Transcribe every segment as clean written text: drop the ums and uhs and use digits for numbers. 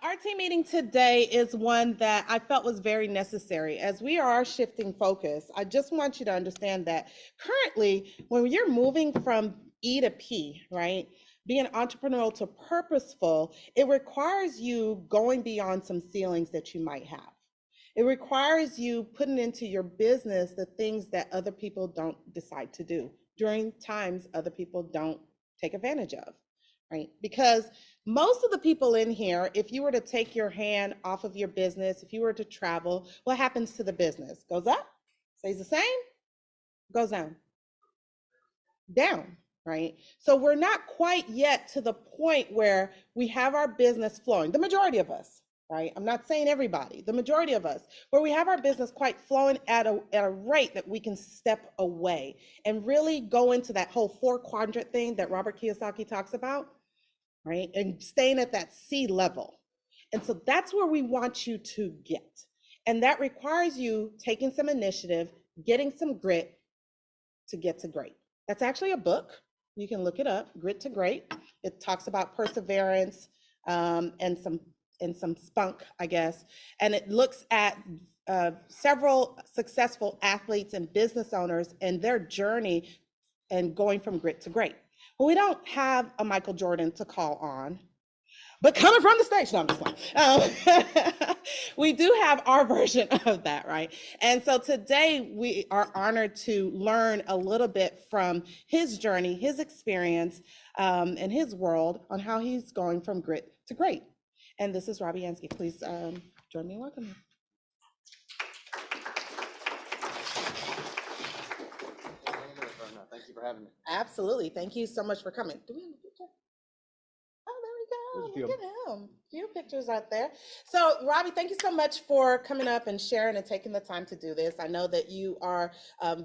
Our team meeting today is one that I felt was very necessary. As we are shifting focus, I just want you to understand that currently, when you're moving from E to P, right, being entrepreneurial to purposeful, it requires you going beyond some ceilings that you might have. It requires you putting into your business the things that other people don't decide to do during times other people don't take advantage of, right? Because most of the people in here, if you were to take your hand off of your business, if you were to travel, what happens to the business? Goes up, stays the same, goes down, down, right? So we're not quite yet to the point where we have our business flowing. The majority of us, right? I'm not saying everybody, the majority of us, where we have our business quite flowing at a rate that we can step away and really go into that whole 4 quadrant thing that Robert Kiyosaki talks about, right? And staying at that C level. And so that's where we want you to get. And that requires you taking some initiative, getting some grit to get to great. That's actually a book. You can look it up, Grit to Great. It talks about perseverance and some spunk, I guess. And it looks at several successful athletes and business owners and their journey and going from grit to great. Well, we don't have a Michael Jordan to call on, but coming from the stage, no, I'm just playing. We do have our version of that, right? And so today we are honored to learn a little bit from his journey, his experience, and his world on how he's going from grit to great. And this is Robbie Jansky. Please join me in welcoming. Thank you for having me. Absolutely. Thank you so much for coming. Do we have a picture? Oh, there we go. Look at him. A few pictures out there. So, Robbie, thank you so much for coming up and sharing and taking the time to do this. I know that you are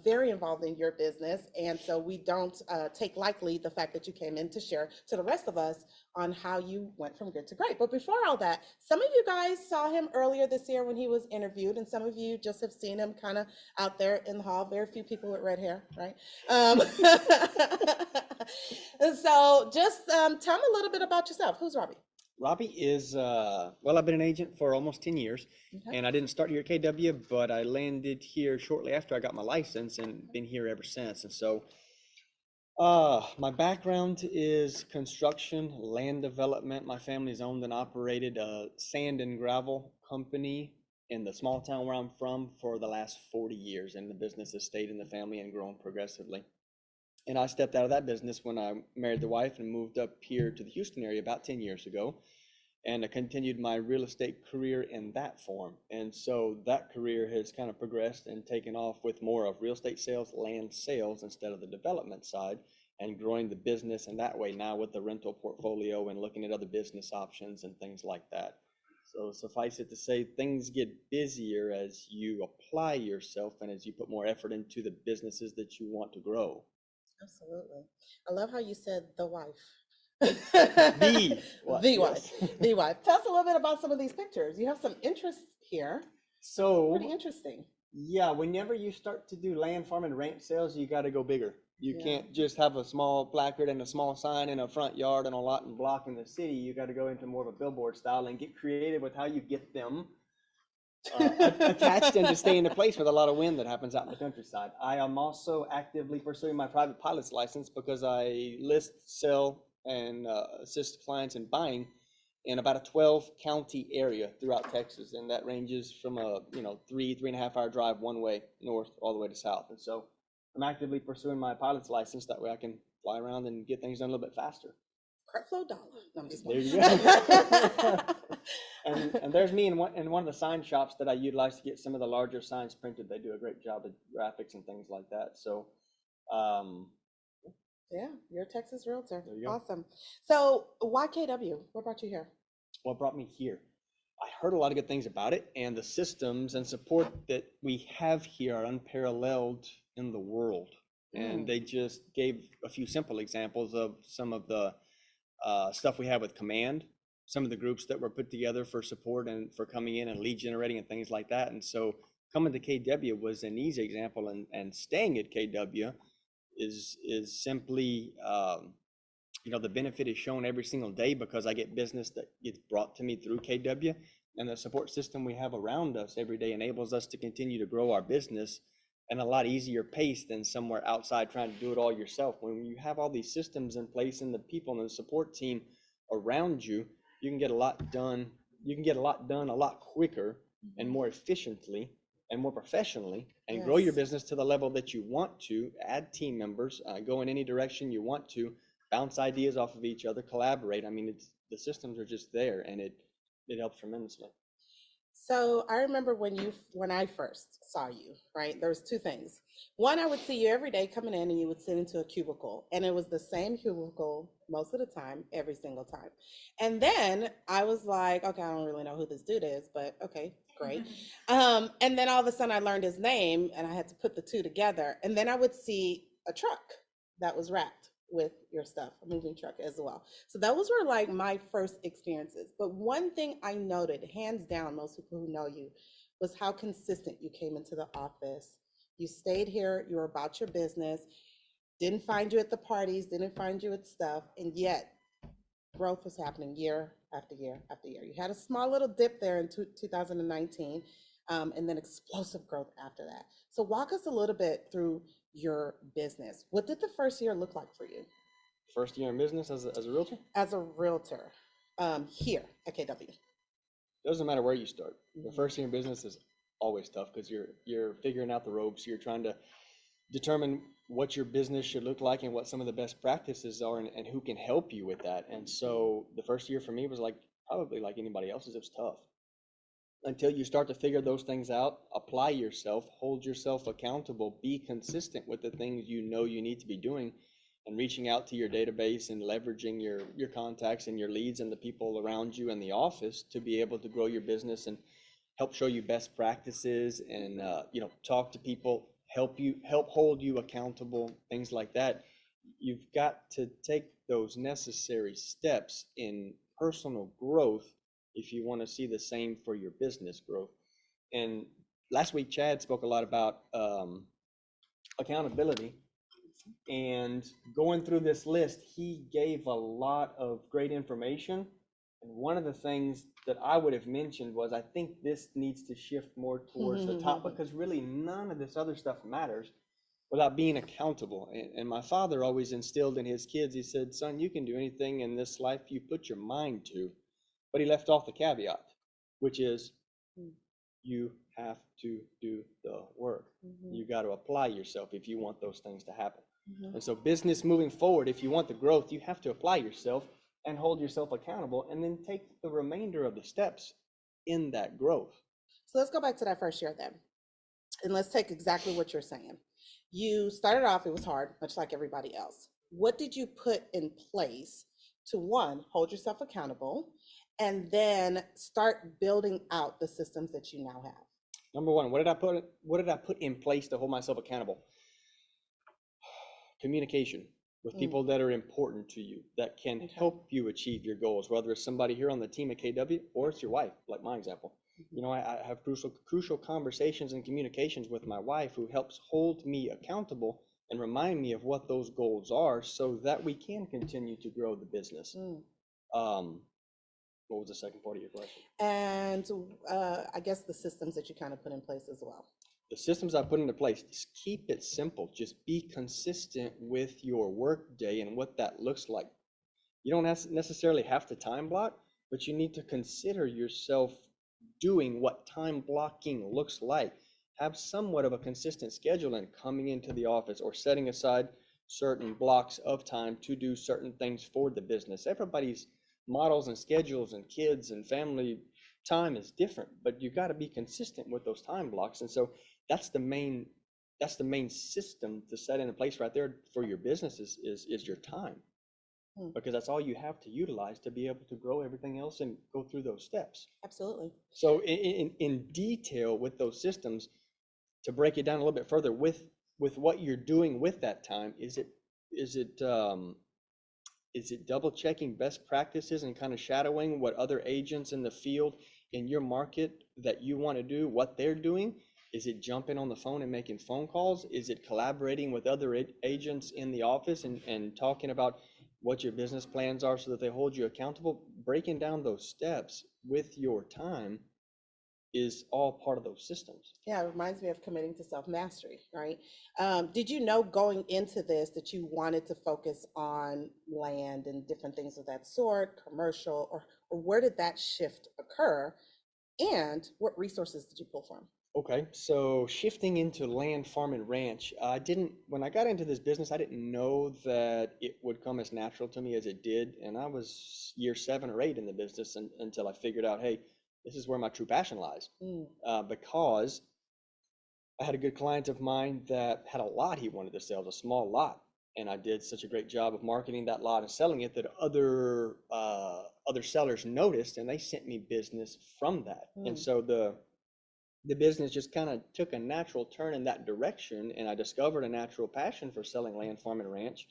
very involved in your business, and so we don't take lightly the fact that you came in to share to the rest of us on how you went from good to great. But before all that, some of you guys saw him earlier this year when he was interviewed, and some of you just have seen him kind of out there in the hall. Very few people with red hair, right? So just tell me a little bit about yourself. Who's Robbie? Robbie is, well, I've been an agent for almost 10 years, and I didn't start here at KW, but I landed here shortly after I got my license and been here ever since. And so my background is construction, land development. My family's owned and operated a sand and gravel company in the small town where I'm from for the last 40 years, and the business has stayed in the family and grown progressively. And I stepped out of that business when I married the wife and moved up here to the Houston area about 10 years ago. And I continued my real estate career in that form. And so that career has kind of progressed and taken off with more of real estate sales, land sales, instead of the development side, and growing the business in that way now with the rental portfolio and looking at other business options and things like that. So suffice it to say, things get busier as you apply yourself and as you put more effort into the businesses that you want to grow. Absolutely. I love how you said the wife. The wife. Yes. The wife. Tell us a little bit about some of these pictures. You have some interest here. So pretty interesting. Yeah, whenever you start to do land farm and ranch sales, you got to go bigger. You can't just have a small placard and a small sign in a front yard and a lot and block in the city. You got to go into more of a billboard style and get creative with how you get them attached and to stay in the place with a lot of wind that happens out in the countryside. I am also actively pursuing my private pilot's license because I list, sell, and assist clients in buying in about a 12 county area throughout Texas, and that ranges from a 3.5 hour drive one way north all the way to south. And so I'm actively pursuing my pilot's license. That way I can fly around and get things done a little bit faster. Creflo Dollar. No, there you go. and there's me in one of the sign shops that I utilize to get some of the larger signs printed. They do a great job of graphics and things like that. So yeah, you're a Texas realtor. There you go. Awesome. So why KW? What brought you here? What brought me here? I heard a lot of good things about it, and the systems and support that we have here are unparalleled in the world. And they just gave a few simple examples of some of the stuff we have with Command, some of the groups that were put together for support and for coming in and lead generating and things like that. And so coming to KW was an easy example, and staying at KW is simply you know, the benefit is shown every single day because I get business that gets brought to me through KW, and the support system we have around us every day enables us to continue to grow our business at a lot easier pace than somewhere outside trying to do it all yourself. When you have all these systems in place and the people and the support team around you, you can get a lot done. You can get a lot done a lot quicker and more efficiently and more professionally, and grow your Yes. business to the level that you want to, add team members, go in any direction you want to, bounce ideas off of each other, collaborate. I mean, the systems are just there, and it helps tremendously. So I remember when I first saw you, right? There was two things. One, I would see you every day coming in and you would sit into a cubicle, and it was the same cubicle most of the time, every single time. And then I was like, okay, I don't really know who this dude is, but okay, great. And then all of a sudden I learned his name and I had to put the two together. And then I would see a truck that was wrapped with your stuff, a moving truck as well. So those were like my first experiences. But one thing I noted, hands down, most people who know you, was how consistent you came into the office. You stayed here, you were about your business, didn't find you at the parties, didn't find you at stuff, and yet growth was happening year after year after year. You had a small little dip there in 2019, and then explosive growth after that. So walk us a little bit through your business. What did the first year look like for you First year in business as a realtor, as a realtor here at KW? doesn't matter where you start. The Mhm. first year in business is always tough because you're figuring out the ropes. You're trying to determine what your business should look like and what some of the best practices are, and who can help you with that. And so the first year for me was like probably like anybody else's. It was tough until you start to figure those things out, apply yourself, hold yourself accountable, be consistent with the things you know you need to be doing, and reaching out to your database and leveraging your contacts and your leads and the people around you in the office to be able to grow your business and help show you best practices, and you know, talk to people, help hold you accountable, things like that. You've got to take those necessary steps in personal growth if you want to see the same for your business growth. And last week, Chad spoke a lot about accountability. And going through this list, he gave a lot of great information. And one of the things that I would have mentioned was I think this needs to shift more towards the top, because really none of this other stuff matters without being accountable. And my father always instilled in his kids, he said, son, you can do anything in this life you put your mind to. But he left off the caveat, which is you have to do the work. You got to apply yourself if you want those things to happen. And so business moving forward, if you want the growth, you have to apply yourself and hold yourself accountable, and then take the remainder of the steps in that growth. So let's go back to that first year then. And let's take exactly what you're saying. You started off, it was hard, much like everybody else. What did you put in place to, one, hold yourself accountable, and then start building out the systems that you now have? Number one, what did I put in place to hold myself accountable? Communication with people that are important to you, that can help you achieve your goals, whether it's somebody here on the team at KW or it's your wife, like my example. You know, I have crucial conversations and communications with my wife, who helps hold me accountable and remind me of what those goals are, so that we can continue to grow the business. What was the second part of your question? And I guess the systems that you kind of put in place as well. The systems I put into place, just keep it simple. Just be consistent with your work day and what that looks like. You don't necessarily have to time block, but you need to consider yourself doing what time blocking looks like. Have somewhat of a consistent schedule and coming into the office, or setting aside certain blocks of time to do certain things for the business. Everybody's models and schedules and kids and family time is different, but you got to be consistent with those time blocks. And so that's the main system to set into place right there for your business is your time, because that's all you have to utilize to be able to grow everything else and go through those steps. Absolutely. So in detail with those systems, to break it down a little bit further, with what you're doing with that time, is it double checking best practices and kind of shadowing what other agents in the field in your market that you want to do, what they're doing? Is it jumping on the phone and making phone calls? Is it collaborating with other agents in the office and talking about, what your business plans are so that they hold you accountable. Breaking down those steps with your time is all part of those systems. Yeah, it reminds me of committing to self-mastery, right? Did you know going into this that you wanted to focus on land and different things of that sort, commercial, or where did that shift occur? And what resources did you pull from? Okay, so shifting into land, farm, and ranch, when I got into this business, I didn't know that it would come as natural to me as it did. And I was year 7 or 8 in the business until I figured out, hey, this is where my true passion lies. Mm. Because I had a good client of mine that had a lot he wanted to sell, a small lot. And I did such a great job of marketing that lot and selling it that other sellers noticed and they sent me business from that. And Mm. so the business just kind of took a natural turn in that direction, and I discovered a natural passion for selling land, farm, and ranch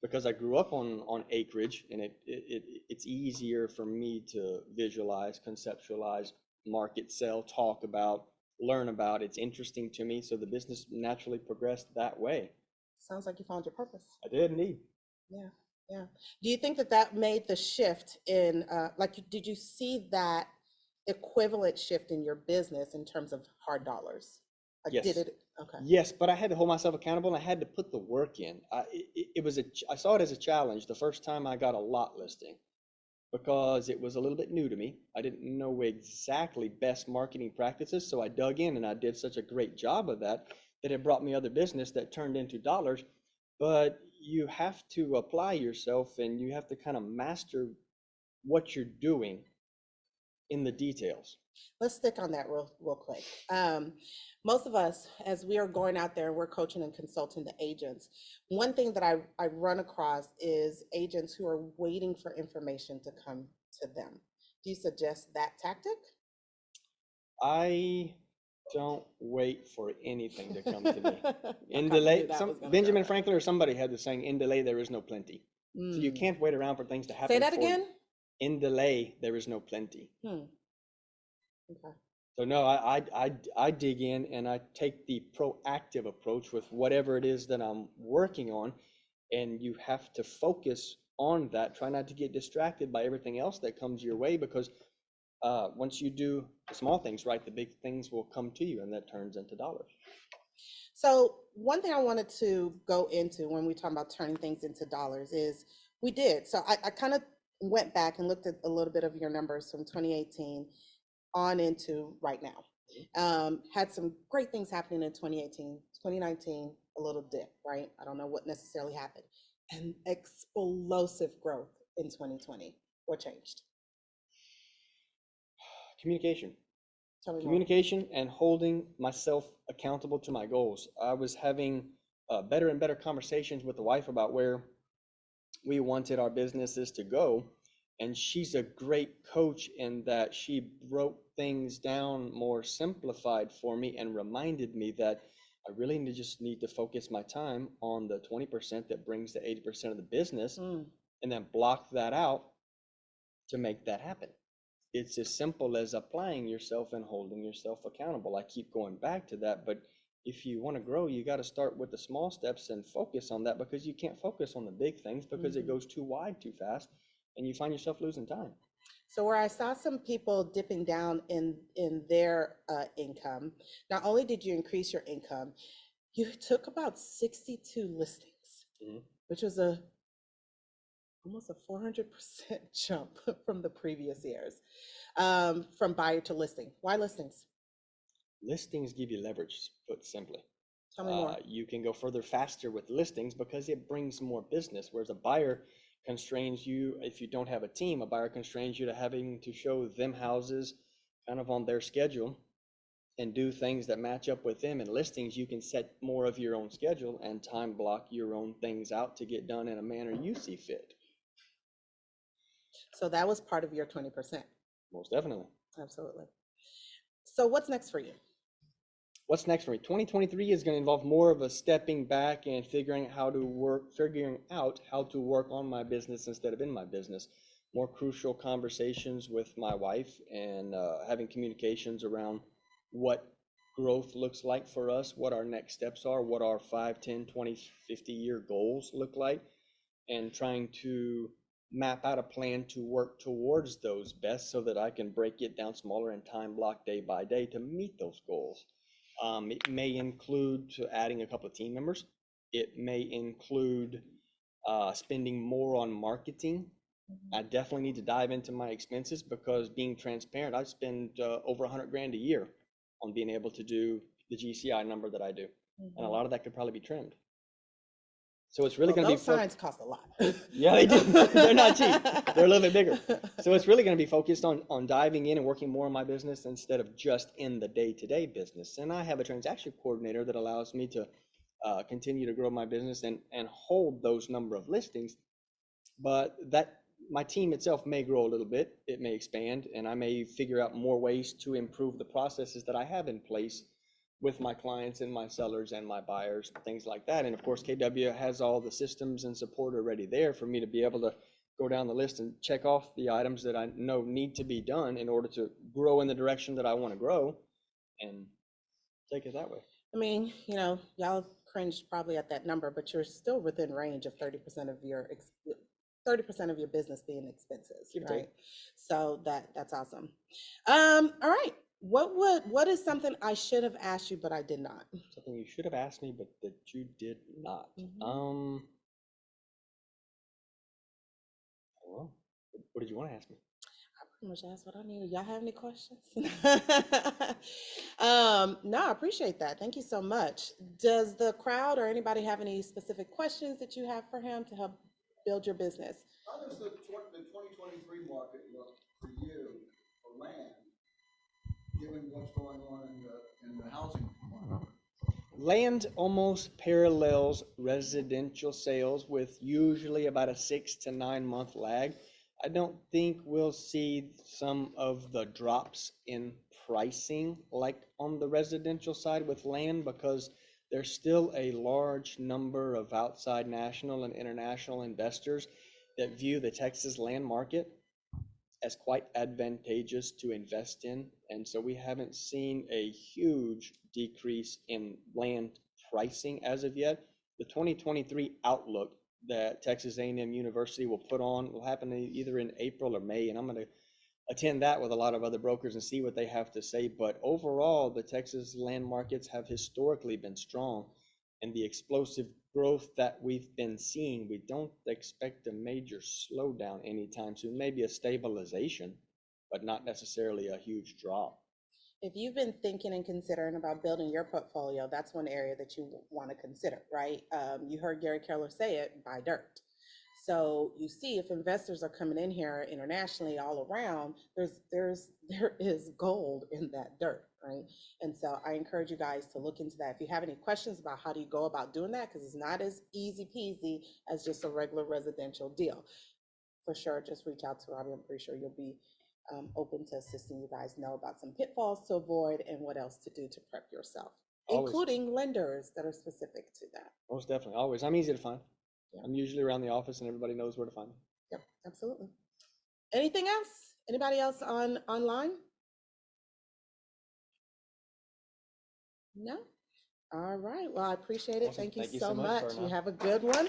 because I grew up on acreage, and it's easier for me to visualize, conceptualize, market, sell, talk about, learn about. It's interesting to me, so the business naturally progressed that way. Sounds like you found your purpose. I did indeed. Yeah, yeah. Do you think that that made the shift in, did you see that equivalent shift in your business in terms of hard dollars? Like, did Yes. it? Okay. Yes, but I had to hold myself accountable and I had to put the work in. I saw it as a challenge the first time I got a lot listing because it was a little bit new to me. I didn't know exactly best marketing practices, so I dug in and I did such a great job of that that it brought me other business that turned into dollars. But you have to apply yourself and you have to kind of master what you're doing in the details. Let's stick on that real quick. Most of us, as we are going out there, we're coaching and consulting the agents. One thing that I run across is agents who are waiting for information to come to them. Do you suggest that tactic? I don't wait for anything to come to me. I In kind of knew delay, that was going to go Benjamin there. Franklin or somebody had the saying, in delay, there is no plenty. So you Mm. can't wait around for things to Say happen that for you. again. In delay, there is no plenty. Hmm. Okay. So no, I dig in and I take the proactive approach with whatever it is that I'm working on. And you have to focus on that. Try not to get distracted by everything else that comes your way because once you do the small things right, the big things will come to you and that turns into dollars. So one thing I wanted to go into when we talk about turning things into dollars is we did. So I kind of went back and looked at a little bit of your numbers from 2018 on into right now. Had some great things happening in 2018, 2019, a little dip, right? I don't know what necessarily happened. And explosive growth in 2020. What changed? Communication. Tell me more. Communication and holding myself accountable to my goals. I was having better and better conversations with the wife about where we wanted our businesses to go. And she's a great coach in that she broke things down more simplified for me and reminded me that I really just need to focus my time on the 20% that brings the 80% of the business Mm. and then block that out to make that happen. It's as simple as applying yourself and holding yourself accountable. I keep going back to that, but if you want to grow, you got to start with the small steps and focus on that because you can't focus on the big things because it Mhm. goes too wide too fast and you find yourself losing time. So where I saw some people dipping down in their income, not only did you increase your income, you took about 62 listings, Mhm. which was a almost a 400% jump from the previous years, from buyer to listing. Why listings? Listings give you leverage, put simply. Tell me more. You can go further faster with listings because it brings more business, whereas a buyer constrains you. If you don't have a team, a buyer constrains you to having to show them houses kind of on their schedule and do things that match up with them. In listings, you can set more of your own schedule and time block your own things out to get done in a manner you see fit. So that was part of your 20%. Most definitely. Absolutely. So what's next for you? What's next for me? 2023 is going to involve more of a stepping back and figuring out how to work on my business instead of in my business. More crucial conversations with my wife and having communications around what growth looks like for us, what our next steps are, what our 5, 10, 20, 50 year goals look like. and trying to map out a plan to work towards those best so that I can break it down smaller and time block day by day to meet those goals. It may include adding a couple of team members. It may include spending more on marketing. I definitely need to dive into my expenses because being transparent, I spend over 100 grand a year on being able to do the GCI number that I do. And a lot of that could probably be trimmed. So it's really going to be those signs cost a lot. Yeah, they do. They're not cheap. They're a little bit bigger. So it's really going to be focused on diving in and working more on my business instead of just in the day-to-day business. And I have a transaction coordinator that allows me to continue to grow my business and hold those number of listings. But that my team itself may grow a little bit. It may expand, and I may figure out more ways to improve the processes that I have in place with my clients and my sellers and my buyers, things like that. And of course, KW has all the systems and support already there for me to be able to go down the list and check off the items that I know need to be done in order to grow in the direction that I want to grow and take it that way. I mean, y'all cringed probably at that number, but you're still within range of 30% of your 30% of your business being expenses, right? So that's awesome. All right. What is something I should have asked you, but I did not? Something you should have asked me, but that you did not. I don't know. What did you want to ask me? I pretty much asked what I needed. Y'all have any questions? No, I appreciate that. Thank you so much. Does the crowd or anybody have any specific questions that you have for him to help build your business? How does the 2023 market look for you for land, given what's going on in the housing market? Land almost parallels residential sales with usually about a 6 to 9 month lag. I don't think we'll see some of the drops in pricing like on the residential side with land because there's still a large number of outside national and international investors that view the Texas land market as quite advantageous to invest in. And so we haven't seen a huge decrease in land pricing as of yet. The 2023 outlook that Texas A&M University will put on will happen either in April or May, and I'm going to attend that with a lot of other brokers and see what they have to say. But overall, the Texas land markets have historically been strong, and the explosive growth that we've been seeing, we don't expect a major slowdown anytime soon. Maybe a stabilization, but not necessarily a huge drop. If you've been thinking and considering about building your portfolio, that's one area that you want to consider, right? You heard Gary Keller say it, buy dirt. So you see, if investors are coming in here internationally all around, there is gold in that dirt, right? And so I encourage you guys to look into that. If you have any questions about how do you go about doing that, because it's not as easy peasy as just a regular residential deal, for sure, just reach out to Robbie. I'm pretty sure you'll be open to assisting you guys know about some pitfalls to avoid and what else to do to prep yourself, Always. Including lenders that are specific to that. Most definitely, always. I'm easy to find. Yeah. I'm usually around the office and everybody knows where to find me. Yep, absolutely. Anything else? Anybody else online? No? All right. Well, I appreciate it. Awesome. Thank you so much, much. You Verna. have a good one.